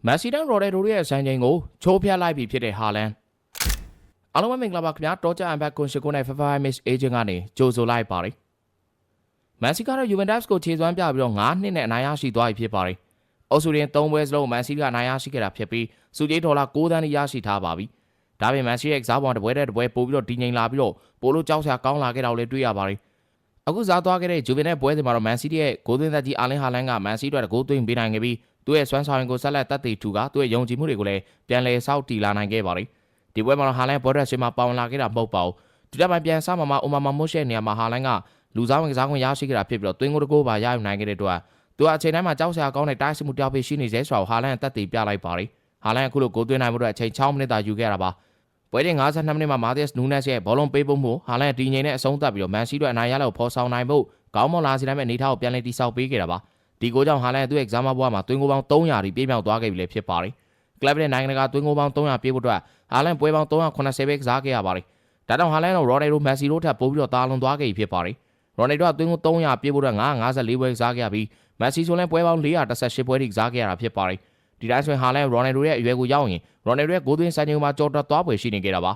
မက်ဆီတန်ရိုဒယ်ဒိုရဲ့စံချိန်ကိုချိုးဖျက်လိုက်ပြီဖြစ်တဲ့ဟာလန်အားလုံးပဲမင်္ဂလာပါခင်ဗျာတောကြအမ်ဘက်ကွန်ရှိကိုနဲ့ FIFA Miss Agent ကနေကြိုဆိုလိုက်ပါတယ်မက်ဆီကတော့ Juventus ကိုခြေစွမ်းပြပြီးတော့9နှစ်နဲ့အနိုင်ရရှိသွားပြီဖြစ်ပါတယ်အော်ဆူရင်3ပွဲစလုံးမက်ဆီကအနိုင်ရရှိခဲ့တာဖြစ်ပြီးစုကြေးဒေါ်လာ9သန်းရရှိထားပါပြီဒါပေမဲ့မက်ဆီရဲ့ကစားပုံတစ်ပွဲတဲ့တစ်ပွဲပို့ပြီးတော့ဒီငိန်လာပြီးတော့ပိုလို့ကြောက်စရာကောင်းလာခဲ့တာကိုလည်းတွေ့ရပါတယ်အခုစားသွားခဲ့တဲ့ Juventus ပွဲစဉ်မှာတော့မန်စီးတီးရဲ့ဂိုးသွင်းသက်ကြီးအာလင်ဟာလန်ကမန်စီးအတွက်ဂိုးသွင်းပေးနိုင်ခဲ့ပြီးသူ့ရဲ့စွမ်းဆောင်ရင်ကိုဆက်လက်တက်တည်ထူကသူ့ရဲ့ယုံကြည်မှုတွေကိုလည်းပြန်လည်ဆောက်တည်လာနိုင်ခဲ့ပါတယ်ဒီပွဲမှာတော့ဟာလန်ဘော်ဒရက်ဆွေးမှာပါဝင်လာခဲ့တာမဟုတ်ပါဘူးဒီတစ်ပိုင်းပြန်ဆမှာအိုမာမာမွတ်ရှ်ရဲ့နေရာမှာဟာလန်ကလူစားဝင်ကစားခွင့်ရရှိခဲ့တာဖြစ်ပြီးတော့သွင်းကိုတကိုးပါရယူနိုင်ခဲ့တဲ့အတွက်သူကအချိန်တိုင်းမှာကြောက်စရာကောင်းတဲ့တိုက်စစ်မှုတောက်ပေးရှိနေစေဆိုတော့ဟာလန်တက်တည်ပြလိုက်ပါတယ်ဟာလန်အခုလိုဂိုးသွင်းနိုင်မှုအတွက်အချိန်6မိနစ်သာယူခဲ့တာပါပွဲချိန်52မိနစ်မှာမာသီယက်စ်နူးနက်စ်ရဲ့ဘောလုံးပေးပို့မှုဟာလန်တီငိန်နဲ့အဆုံးသတ်ပြီးတော့မန်စီးတို့အနိုင်ရလို့ဖော်ဆောင်နိုင်ဖို့ကောင်းမွန်လာစီတိုင်းမဲ့အနေထားကိုပြန်လည်တိဆောက်ပေးခဲ့တာပါဒီကိုကြောင့်ဟာလန်သူ့ရဲ့ကစားမဘွားမှာသွင်းကိုပေါင်း300တိပြည့်မြောက်သွားခဲ့ပြီလေဖြစ်ပါတယ်ကလပ်ရဲ့နိုင်ငံတကာသွင်းကိုပေါင်း300ပြည့်ဖို့အတွက်ဟာလန်ပွဲပေါင်း380ပဲကစားခဲ့ရပါတယ်ဒါကြောင့်ဟာလန်တို့ရော်နယ်ဒိုမက်ဆီတို့ထပ်ပို့ပြီးတော့တာလွန်သွားခဲ့ပြီဖြစ်ပါတယ်ရော်နယ်ဒိုကသွင်းကို300ပြည့်ဖို့အတွက်954ပွဲကစားခဲ့ရပြီးမက်ဆီဆိုလည်းပွဲပေါင်း418ပွဲထိကစားခဲ့ရတာဖြစ်ပါတယ်ဒီတိုင်းဆိုရင်ဟာလန်ရော်နယ်ဒိုရဲ့အရွယ်ကိုရောက်ရင်ရော်နယ်ဒိုရဲ့ဂိုးသွင်းစံချိန်မှာကြော်တက်သွားပွဲရှိနေခဲ့တာပါ